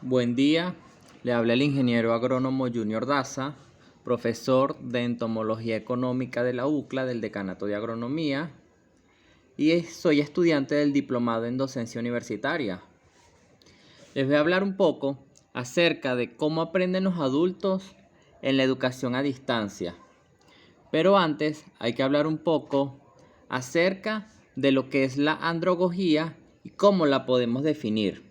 Buen día, le habla el ingeniero agrónomo Junior Daza, profesor de entomología económica de la UCLA del Decanato de Agronomía y soy estudiante del diplomado en docencia universitaria. Les voy a hablar un poco acerca de cómo aprenden los adultos en la educación a distancia. Pero antes hay que hablar un poco acerca de lo que es la andragogía y cómo la podemos definir.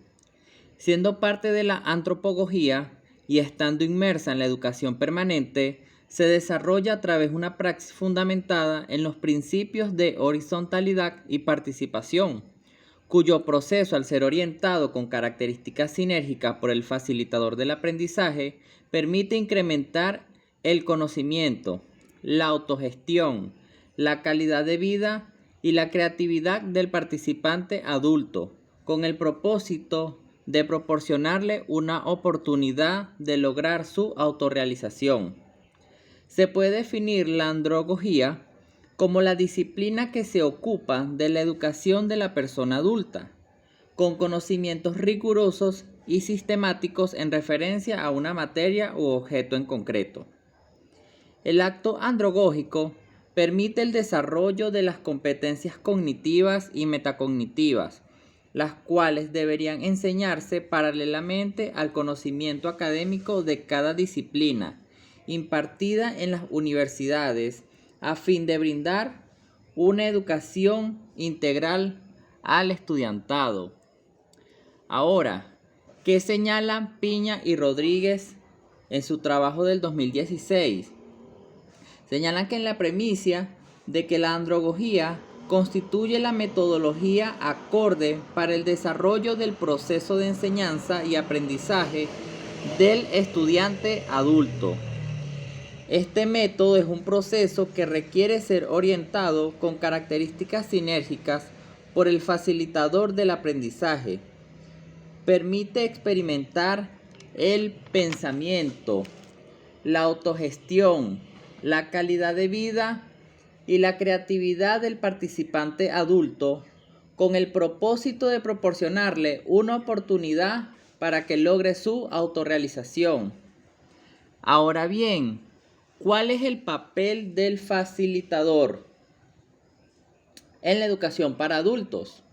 Siendo parte de la antropología y estando inmersa en la educación permanente, se desarrolla a través de una praxis fundamentada en los principios de horizontalidad y participación, cuyo proceso, al ser orientado con características sinérgicas por el facilitador del aprendizaje, permite incrementar el conocimiento, la autogestión, la calidad de vida y la creatividad del participante adulto, con el propósito de proporcionarle una oportunidad de lograr su autorrealización. Se puede definir la andragogía como la disciplina que se ocupa de la educación de la persona adulta, con conocimientos rigurosos y sistemáticos en referencia a una materia u objeto en concreto. El acto andragógico permite el desarrollo de las competencias cognitivas y metacognitivas, las cuales deberían enseñarse paralelamente al conocimiento académico de cada disciplina impartida en las universidades a fin de brindar una educación integral al estudiantado. Ahora, ¿qué señalan Piña y Rodríguez en su trabajo del 2016? Señalan que en la premisa de que la andragogía constituye la metodología acorde para el desarrollo del proceso de enseñanza y aprendizaje del estudiante adulto. Este método es un proceso que requiere ser orientado con características sinérgicas por el facilitador del aprendizaje. Permite experimentar el pensamiento, la autogestión, la calidad de vida y la creatividad del participante adulto con el propósito de proporcionarle una oportunidad para que logre su autorrealización. Ahora bien, ¿cuál es el papel del facilitador en la educación para adultos?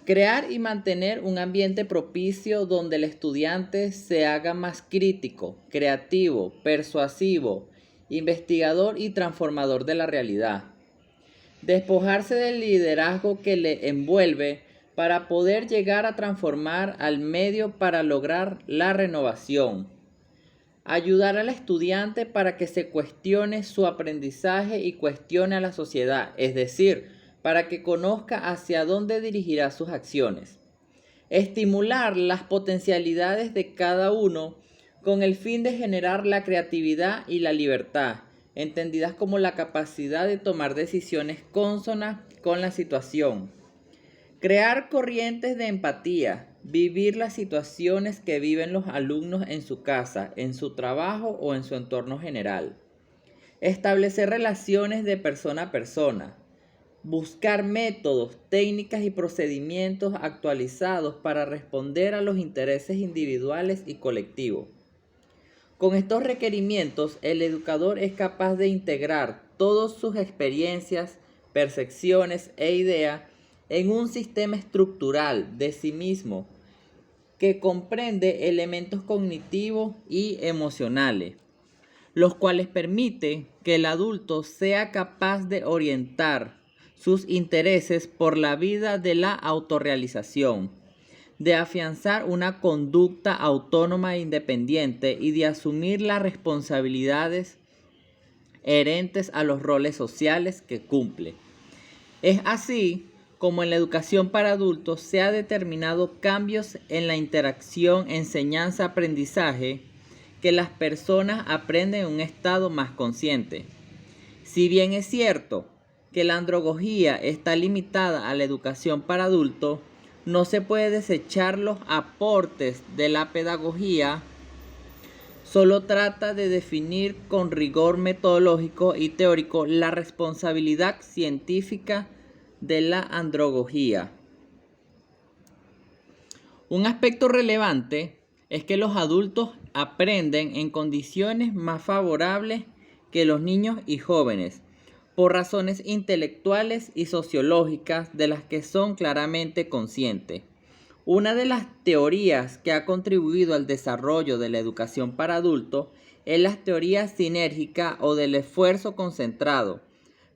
Crear y mantener un ambiente propicio donde el estudiante se haga más crítico, creativo, persuasivo, investigador y transformador de la realidad. Despojarse del liderazgo que le envuelve para poder llegar a transformar al medio para lograr la renovación. Ayudar al estudiante para que se cuestione su aprendizaje y cuestione a la sociedad, es decir, para que conozca hacia dónde dirigirá sus acciones. Estimular las potencialidades de cada uno con el fin de generar la creatividad y la libertad, entendidas como la capacidad de tomar decisiones cónsonas con la situación. Crear corrientes de empatía, vivir las situaciones que viven los alumnos en su casa, en su trabajo o en su entorno general. Establecer relaciones de persona a persona. Buscar métodos, técnicas y procedimientos actualizados para responder a los intereses individuales y colectivos. Con estos requerimientos, el educador es capaz de integrar todas sus experiencias, percepciones e ideas en un sistema estructural de sí mismo que comprende elementos cognitivos y emocionales, los cuales permiten que el adulto sea capaz de orientar sus intereses por la vida de la autorrealización, de afianzar una conducta autónoma e independiente y de asumir las responsabilidades herentes a los roles sociales que cumple. Es así como en la educación para adultos se ha determinado cambios en la interacción enseñanza-aprendizaje que las personas aprenden en un estado más consciente. Si bien es cierto que la andragogía está limitada a la educación para adultos, no se puede desechar los aportes de la pedagogía. Solo trata de definir con rigor metodológico y teórico la responsabilidad científica de la andragogía. Un aspecto relevante es que los adultos aprenden en condiciones más favorables que los niños y jóvenes, por razones intelectuales y sociológicas de las que son claramente conscientes. Una de las teorías que ha contribuido al desarrollo de la educación para adultos es la teoría sinérgica o del esfuerzo concentrado,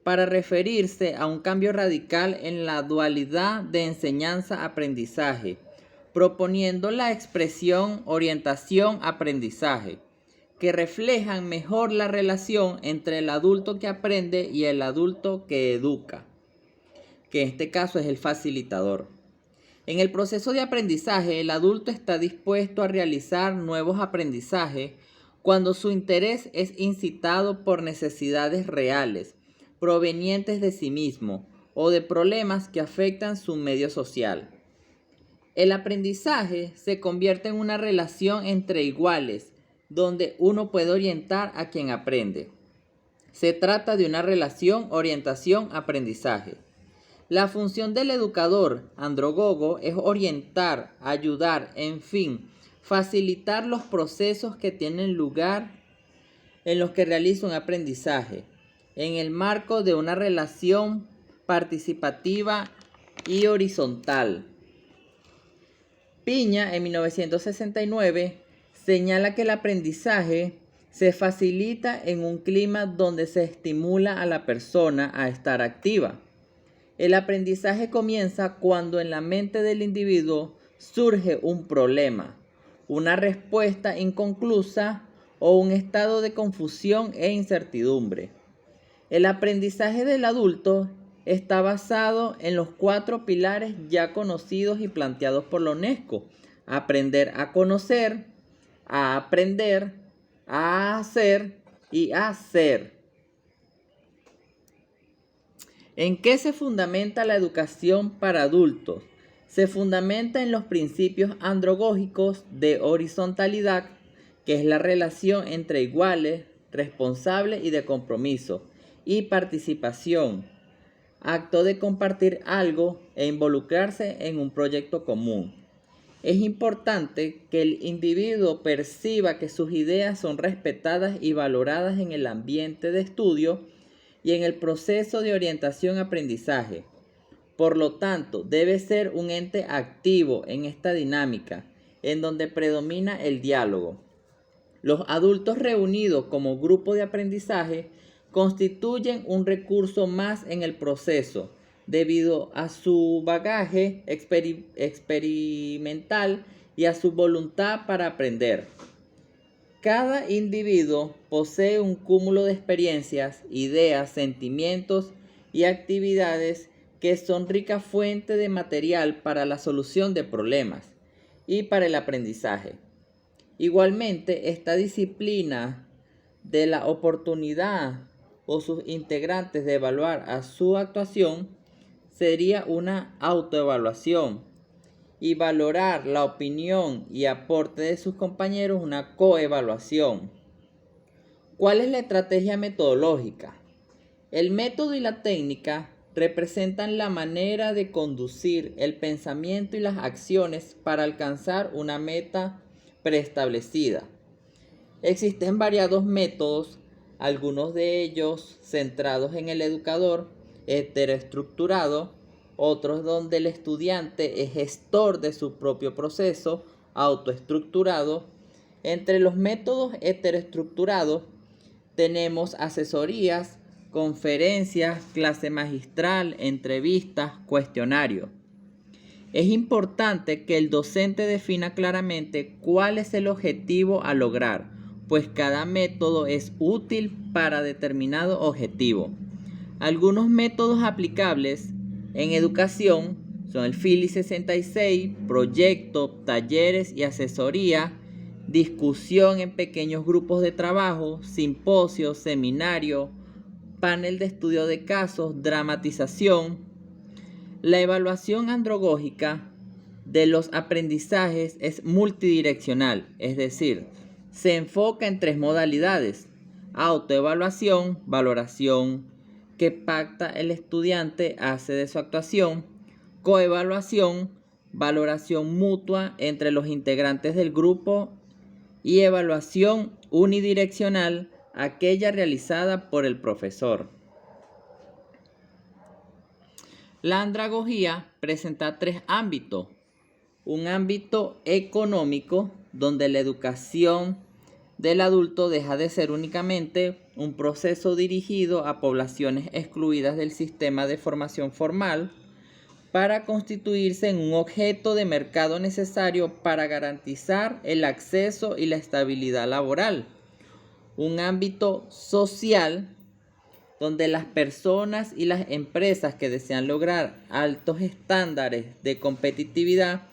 para referirse a un cambio radical en la dualidad de enseñanza-aprendizaje, proponiendo la expresión orientación-aprendizaje, que reflejan mejor la relación entre el adulto que aprende y el adulto que educa, que en este caso es el facilitador. En el proceso de aprendizaje, el adulto está dispuesto a realizar nuevos aprendizajes cuando su interés es incitado por necesidades reales, provenientes de sí mismo o de problemas que afectan su medio social. El aprendizaje se convierte en una relación entre iguales, donde uno puede orientar a quien aprende. Se trata de una relación orientación-aprendizaje. La función del educador andragogo es orientar, ayudar, en fin, facilitar los procesos que tienen lugar en los que realiza un aprendizaje, en el marco de una relación participativa y horizontal. Piña, en 1969, señala que el aprendizaje se facilita en un clima donde se estimula a la persona a estar activa. El aprendizaje comienza cuando en la mente del individuo surge un problema, una respuesta inconclusa o un estado de confusión e incertidumbre. El aprendizaje del adulto está basado en los 4 pilares ya conocidos y planteados por la UNESCO: aprender a conocer, a aprender, a hacer y a ser. ¿En qué se fundamenta la educación para adultos? Se fundamenta en los principios andragógicos de horizontalidad, que es la relación entre iguales, responsables y de compromiso, y participación, acto de compartir algo e involucrarse en un proyecto común. Es importante que el individuo perciba que sus ideas son respetadas y valoradas en el ambiente de estudio y en el proceso de orientación-aprendizaje. Por lo tanto, debe ser un ente activo en esta dinámica, en donde predomina el diálogo. Los adultos reunidos como grupo de aprendizaje constituyen un recurso más en el proceso, debido a su bagaje experimental y a su voluntad para aprender. Cada individuo posee un cúmulo de experiencias, ideas, sentimientos y actividades que son rica fuente de material para la solución de problemas y para el aprendizaje. Igualmente, esta disciplina de la oportunidad o sus integrantes de evaluar a su actuación sería una autoevaluación, y valorar la opinión y aporte de sus compañeros una coevaluación. ¿Cuál es la estrategia metodológica? El método y la técnica representan la manera de conducir el pensamiento y las acciones para alcanzar una meta preestablecida. Existen variados métodos, algunos de ellos centrados en el educador, heteroestructurado, otros donde el estudiante es gestor de su propio proceso, autoestructurado. Entre los métodos heteroestructurados tenemos asesorías, conferencias, clase magistral, entrevistas, cuestionarios. Es importante que el docente defina claramente cuál es el objetivo a lograr, pues cada método es útil para determinado objetivo. Algunos métodos aplicables en educación son el FILI 66, proyecto, talleres y asesoría, discusión en pequeños grupos de trabajo, simposios, seminarios, panel de estudio de casos, dramatización. La evaluación andragógica de los aprendizajes es multidireccional, es decir, se enfoca en 3 modalidades: autoevaluación, valoración que pacta el estudiante hace de su actuación; coevaluación, valoración mutua entre los integrantes del grupo y evaluación unidireccional, aquella realizada por el profesor. La andragogía presenta tres ámbitos. Un ámbito económico, donde la educación del adulto deja de ser únicamente un proceso dirigido a poblaciones excluidas del sistema de formación formal para constituirse en un objeto de mercado necesario para garantizar el acceso y la estabilidad laboral. Un ámbito social, donde las personas y las empresas que desean lograr altos estándares de competitividad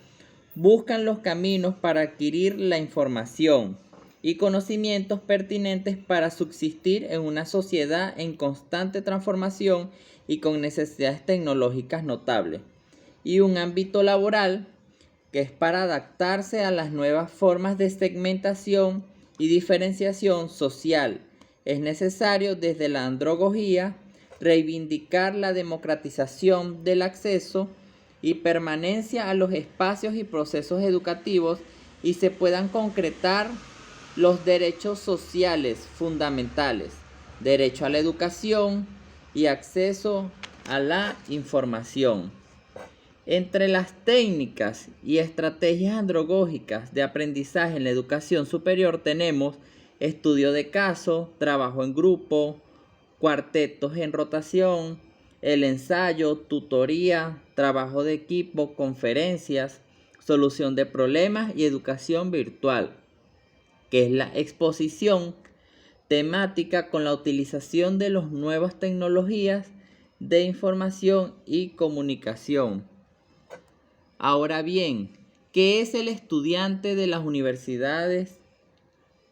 buscan los caminos para adquirir la información y conocimientos pertinentes para subsistir en una sociedad en constante transformación y con necesidades tecnológicas notables. Y un ámbito laboral, que es para adaptarse a las nuevas formas de segmentación y diferenciación social. Es necesario desde la andragogía reivindicar la democratización del acceso y permanencia a los espacios y procesos educativos y se puedan concretar los derechos sociales fundamentales, derecho a la educación y acceso a la información. Entre las técnicas y estrategias andragógicas de aprendizaje en la educación superior tenemos estudio de caso, trabajo en grupo, cuartetos en rotación, el ensayo, tutoría, trabajo de equipo, conferencias, solución de problemas y educación virtual, que es la exposición temática con la utilización de las nuevas tecnologías de información y comunicación. Ahora bien, ¿qué es el estudiante de las universidades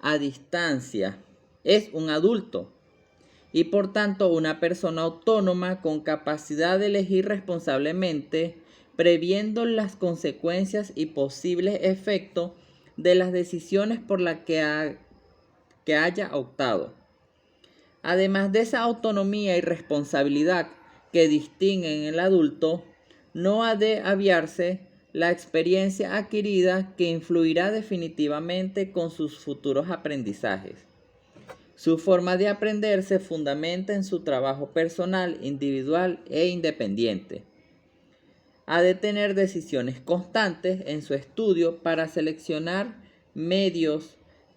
a distancia? Es un adulto y por tanto una persona autónoma con capacidad de elegir responsablemente, previendo las consecuencias y posibles efectos de las decisiones por las que haya optado. Además de esa autonomía y responsabilidad que distinguen el adulto, no ha de obviarse la experiencia adquirida que influirá definitivamente con sus futuros aprendizajes. Su forma de aprender se fundamenta en su trabajo personal, individual e independiente. Ha de tener decisiones constantes en su estudio para seleccionar medios,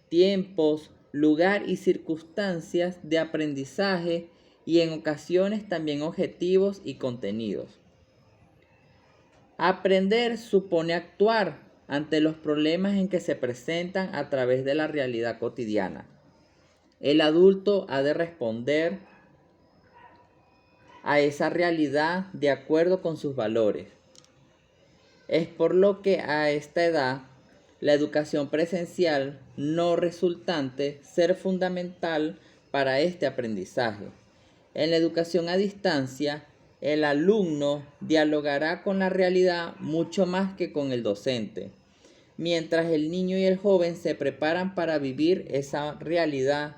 tiempos, lugar y circunstancias de aprendizaje y en ocasiones también objetivos y contenidos. Aprender supone actuar ante los problemas en que se presentan a través de la realidad cotidiana. El adulto ha de responder a esa realidad de acuerdo con sus valores. Es por lo que a esta edad la educación presencial no resultante ser fundamental para este aprendizaje. En la educación a distancia, el alumno dialogará con la realidad mucho más que con el docente, mientras el niño y el joven se preparan para vivir esa realidad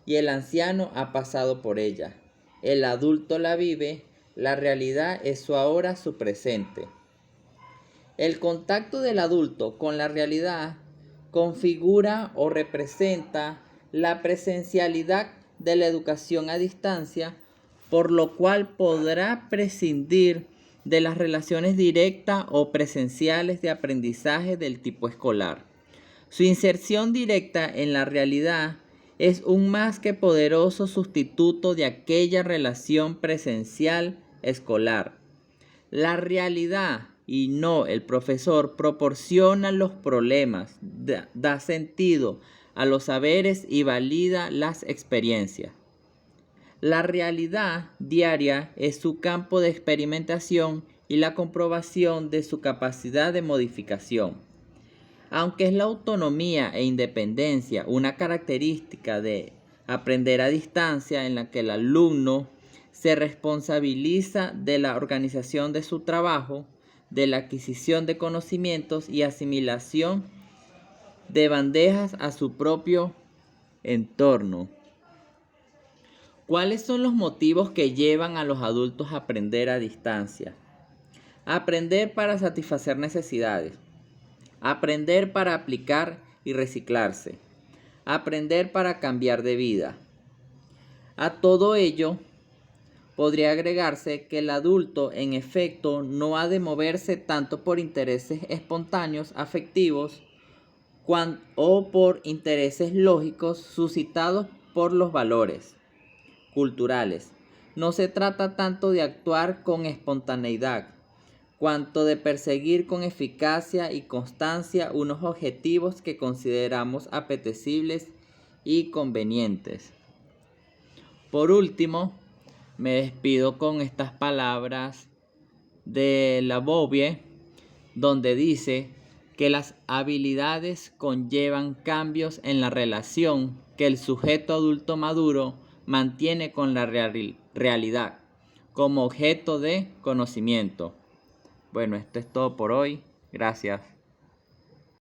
y el anciano ha pasado por ella. El adulto la vive, la realidad es su ahora, su presente. El contacto del adulto con la realidad configura o representa la presencialidad de la educación a distancia, por lo cual podrá prescindir de las relaciones directas o presenciales de aprendizaje del tipo escolar. Su inserción directa en la realidad es un más que poderoso sustituto de aquella relación presencial escolar. La realidad y no el profesor proporciona los problemas, da sentido a los saberes y valida las experiencias. La realidad diaria es su campo de experimentación y la comprobación de su capacidad de modificación. Aunque es la autonomía e independencia una característica de aprender a distancia en la que el alumno se responsabiliza de la organización de su trabajo, de la adquisición de conocimientos y asimilación de bandejas a su propio entorno. ¿Cuáles son los motivos que llevan a los adultos a aprender a distancia? Aprender para satisfacer necesidades. Aprender para aplicar y reciclarse. Aprender para cambiar de vida. A todo ello, podría agregarse que el adulto en efecto no ha de moverse tanto por intereses espontáneos, afectivos, o por intereses lógicos suscitados por los valores culturales. No se trata tanto de actuar con espontaneidad, cuanto de perseguir con eficacia y constancia unos objetivos que consideramos apetecibles y convenientes. Por último, me despido con estas palabras de La Bovie, donde dice que las habilidades conllevan cambios en la relación que el sujeto adulto maduro mantiene con la realidad como objeto de conocimiento. Bueno, esto es todo por hoy. Gracias.